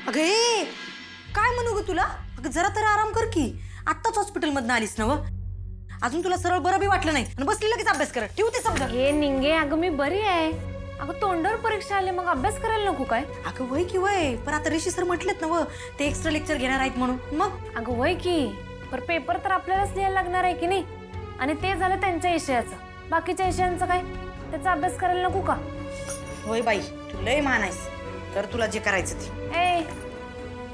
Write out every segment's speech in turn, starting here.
अगं ए, काय म्हणू ग तुला? अगं जरा तरी आराम कर की. आत्ताच हॉस्पिटलमधनं आलीस ना व? अजून तुला सरळ बरं बी वाटलं नाही आणि बसली लगेच अभ्यास कर. ठेवू ते शब्द. हे निंगे, अगं मी बरी आहे. अगं तोंडावर परीक्षा आली, मग अभ्यास करायला नको काय? अगं वय की वय, पण आता ऋषी सर म्हटलेत ना व ते एक्स्ट्रा लेक्चर घेणार आहेत म्हणून. मग अगं वय की, पर पेपर तर आपल्यालाच लिहायला लागणार आहे की नाही? आणि ते झालं त्यांच्या विषयाचं. बाकीच्या विषयांचं काय? त्याचा अभ्यास करायला नको का? होय बाई, तू लय मान आहेस. तर तुला जे करायचं ते. ए,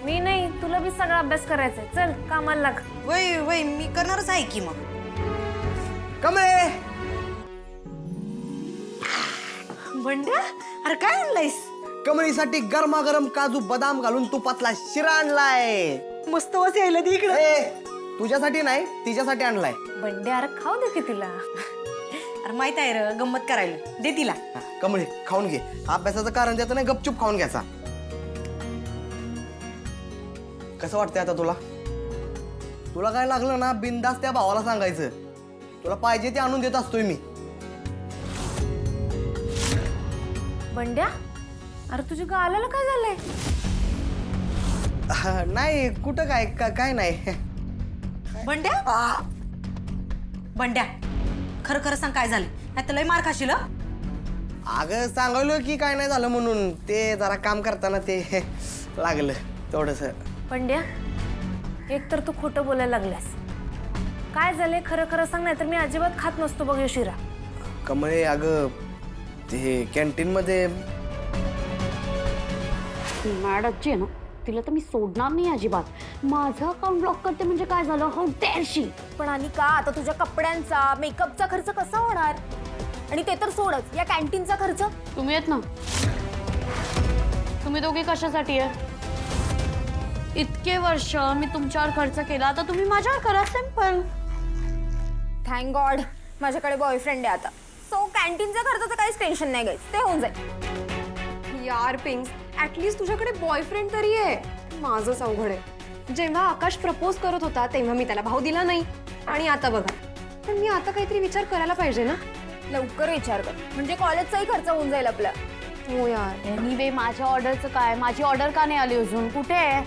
मी नाही, तुला बी सगळा अभ्यास करायचा आहे. चल कामाला लाग. वय वय, मी करणारच आहे की मग. कमळे बंड्या, अरे काय आणलायस? कमळीसाठी गरमागरम काजू बदाम घालून तुपातला शिरा आणलाय. मस्त वास यायला दे इकडे. तुझ्यासाठी नाही, तिच्यासाठी आणलाय. बंड्या, अरे खाऊ दे की तिला. अरे माहित आहे र, गंमत करायला दे तिला. कमळे खाऊन घे. अभ्यासाचं कारण द्यायचं नाही, गपचूप खाऊन घ्यायचा. कसं वाटतंय आता तुला? तुला काय लागलं ना, बिंदास त्या भावाला सांगायचं. तुला पाहिजे ते आणून देत असतोय मी. बंड्या, अरे तुझ्या गालाला काय झालंय? नाही कुठं काय नाही. बंड्या, बंड्या खरं खरं सांग काय झालं? नाही तर लय मार खाशील हं? अगं सांगायलो की काय नाही झालं म्हणून. ते जरा काम करताना ते लागलं थोडस. बंड्या, एक तर तू खोटं बोलायला लागलास. काय झालंय खरं खरं सांग, नाही तर मी अजिबात खात नसतो बघ ह्यो शिरा. कमळे, अगं ते कॅन्टीन मध्ये मॅडमची आहे ना, तिला तर मी सोडणार नाही अजिबात. माझं अकाउंट ब्लॉक करते म्हणजे काय झालं? हाऊ डेअरशी. पण आणि का आता तुझ्या कपड्यांचा मेकअपचा खर्च कसा होणार? आणि ते तर सोडच, या कॅन्टीनचा खर्च. तुम्ही येत ना, तुम्ही दोघे कशासाठी आहे? इतके वर्ष मी तुमच्यावर खर्च केला, आता तुम्ही माझ्यावर करा. सिंपल. थँक गॉड माझ्याकडे बॉयफ्रेंड आहे आता. सो कॅन्टीनच्या खर्चाचं काहीच टेन्शन नाही गाईस, ते होऊन जाईल. यार पिंक्स, ऍटलीस्ट तुझ्याकडे बॉयफ्रेंड तरी आहे. माझंच अवघड आहे. जेव्हा आकाश प्रपोज करत होता तेव्हा मी त्याला भाव दिला नाही, आणि आता बघा. पण मी आता काहीतरी विचार करायला पाहिजे ना. लवकर विचार कर, म्हणजे कॉलेजचाही खर्च होऊन जाईल आपला. हो यार. एनिवे, माझ्या ऑर्डरचं काय? माझी ऑर्डर का नाही आली अजून? कुठे आहे?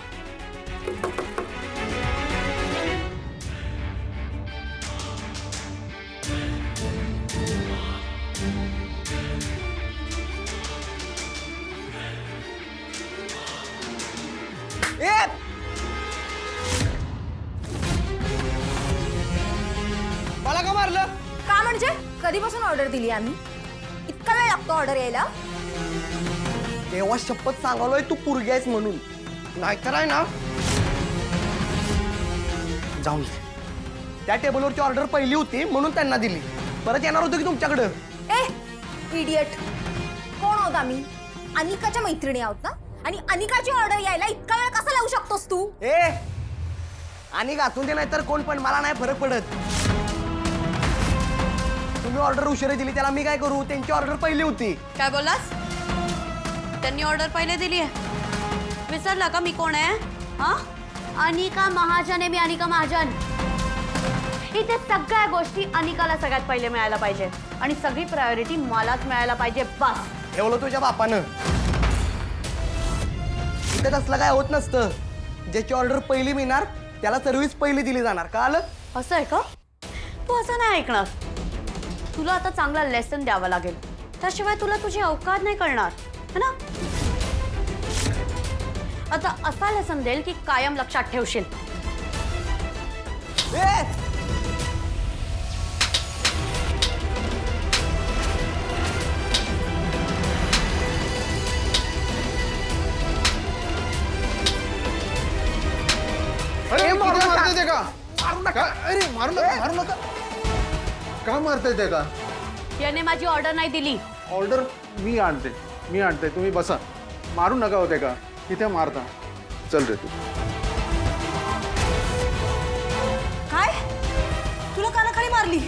मला का मारलं? का म्हणजे? कधीपासून ऑर्डर दिली आम्ही? इतका वेळ लागतो ऑर्डर यायला? तेव्हा शपथ सांगालोय तू पोरगी आहेस म्हणून. नाहीतर आहे ना, जाऊन दे. त्या टेबलवरची ऑर्डर पहिली होती म्हणून त्यांना दिली. परत येणार होतो की तुमच्याकडं. ए इडियट, कोण आहोत आम्ही? अनिकाच्या मैत्रिणी आहोत ना? आणि अनिकाची ऑर्डर यायला इतका वेळ कसा लावू शकतोस तू? आणि घासून दे, नाही तर कोण, पण मला नाही फरक पडत. तुम्ही ऑर्डर उशिरा दिली, त्याला मी काय करू? त्यांची ऑर्डर पहिली होती. काय बोलास? त्यांनी ऑर्डर पहिले दिली आहे. विसरला का मी कोण आहे? हा, अनिका महाजन आहे मी. अनिका महाजन. इथे सगळ्या गोष्टी अनिकाला सगळ्यात पहिले मिळायला पाहिजे, आणि सगळी प्रायोरिटी मलाच मिळायला पाहिजे. बस. ठेवलं तुझ्या बापानं. इथे तसलं काय होत नसतं. ज्याची ऑर्डर पहिली मिळणार त्याला सर्व्हिस पहिली दिली जाणार. का आलं? असं आहे का? तू असं नाही ऐकणार. तुला आता चांगला लेसन द्यावा लागेल, त्याशिवाय तुला तुझी अवकात नाही कळणार, है ना? आता असा लेसन देईल की कायम लक्षात ठेवशील. अरे मारते ते का? अरे मारू नका. का मारते ते का? याने माझी ऑर्डर नाही दिली. ऑर्डर मी आणते, तुम्ही बसा. मारू नका होते का? तिथे मारता. चल रे तू. काय? तुला कानाखाली मारली?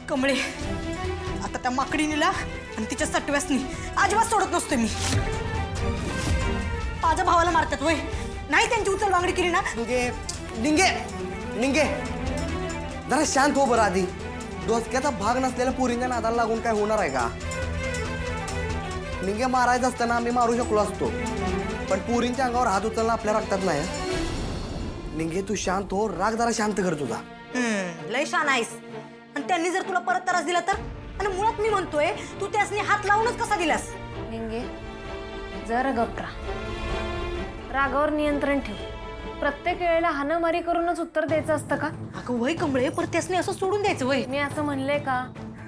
कमळे, आता त्या माकडीनीला आणि तिच्या सटव्यासनी अजिबात सोडत नसते मी. माझ्या भावाला मारतात वय? नाही त्यांची उचल बांगडी केली ना. निंगे जरा शांत हो बरं आधी. डोसक्याचा भाग नसलेल्या पोरींच्या नादाला लागून काय होणार आहे का? निंगे मारायचं असताना आम्ही मारू शकलो असतो, पण पुरींच्या अंगावर हात उचलणं आपल्या रक्तात नाही हं. निंगे तू शांत हो, राग जरा शांत कर तुझा. लय शान आहेस. आणि त्यांनी जर तुला परत त्रास दिला तर? आणि मुळात मी म्हणतोय तू त्यासनी हात लावूनच कसा दिलास? निंगे जरा गप्रा, रागावर नियंत्रण ठेव. प्रत्येक वेळेला हाणामारी करूनच उत्तर द्यायचं असतं का? अगं वय कमळे, पर त्यासनी असं सोडून द्यायचं वय? मी असं म्हणले का?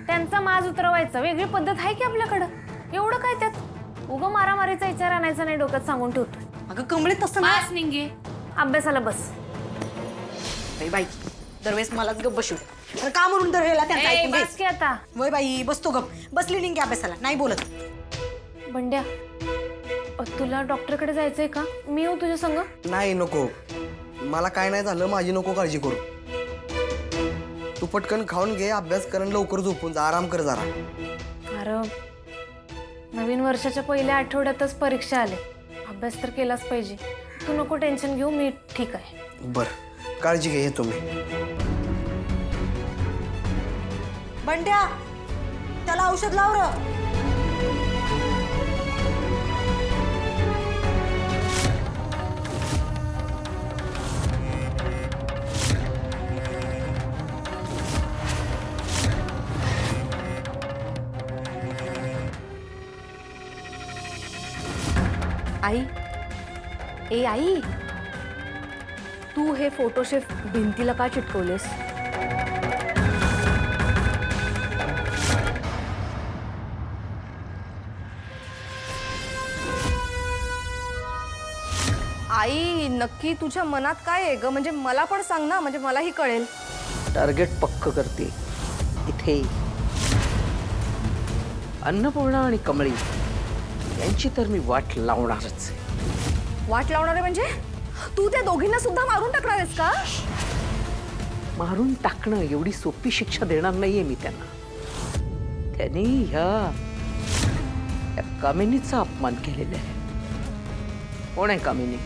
त्यांचा माज उतरवायचा वेगळी पद्धत आहे की आपल्याकडं? एवढं काय त्यात? उगं मारामारीचा विचार आणायचा नाही डोक्यात सांगून ठेवतोय. अगं कमळे तसं ना. बस निंगे, अभ्यासाला बस. बाई दरवेळेस मलाच गप बसू. तर का म्हणून तर ह्याला त्यांचं ऐकून बस घ्यायचं? की आता. वय बाई बसतो गप. बसली निंगे अभ्यासाला, नाही बोलत. बंड्या, तुला डॉक्टरकडे जायचंय का? मी येऊ तुझ्या संग? नाही नको, मला काय नाही झालं, माझी नको काळजी करू. तू पटकन खाऊन घे, अभ्यास करून लवकर झोपून जा, आराम कर जरा. अरे नवीन वर्षाच्या पहिल्या आठवड्यातच परीक्षा आले, अभ्यास तर केलाच पाहिजे. तू नको टेन्शन घेऊ, मी ठीक आहे. बर, काळजी घे तुम्ही. बंड्या, त्याला औषध लाव र. आई, ए आई, तू हे फोटोशेफ भिंतीला का चिटकवलेस? आई, नक्की तुझ्या मनात काय आहे ग? म्हणजे मला पण सांग ना, म्हणजे मलाही कळेल. टार्गेट पक्क करते इथे. अन्नपूर्णा आणि कमळी यांची तर मी वाट लावणारच. वाट लावणार आहे म्हणजे? तू त्या दोघींना सुद्धा मारून टाकणार आहेस का? मारून टाकणं एवढी सोपी शिक्षा देणार नाहीये मी त्यांना. त्यांनी ह्या कामिनीचा अपमान केलेला आहे. कोण आहे कामिनी?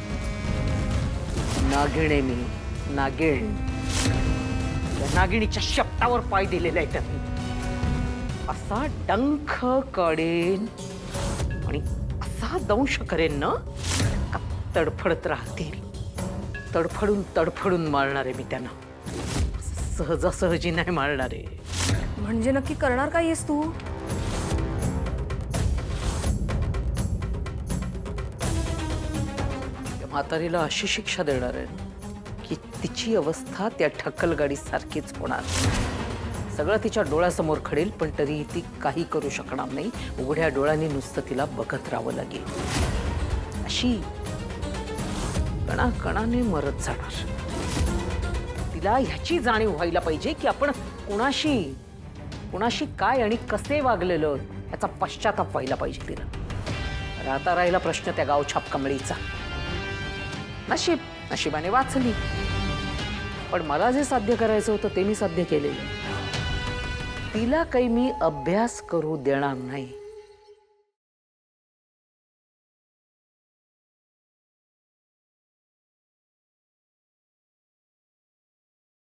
नागिण आहे मी, नागिण. त्या नागिणीच्या शपटावर पाय दिलेला आहे त्यांनी. असा डंख काढेन आणि असा दंश करेन ना का तडफडत राहतील. तडफडून तडफडून मारणार आहे मी त्यांना, सहजासहजी नाही मारणार आहे. म्हणजे नक्की करणार काय आहेस तू? त्या म्हातारीला अशी शिक्षा देणार आहे की तिची अवस्था त्या ठक्कलगाडी सारखीच होणार. सगळं तिच्या डोळ्यासमोर घडेल, पण तरीही ती काही करू शकणार नाही. उघड्या डोळ्यांनी नुसतं तिला बघत राहावं लागेल. अशी कणाकणाने मरत जाणार. तिला ह्याची जाणीव व्हायला पाहिजे की आपण कुणाशी काय आणि कसे वागलेलो याचा पश्चाताप व्हायला पाहिजे तिला. आता राहिला प्रश्न त्या गावछाप कमळीचा. नशिबाने वाचली, पण मला जे साध्य करायचं होतं ते मी साध्य केलेलं. तिला काही मी अभ्यास करू देणार नाही.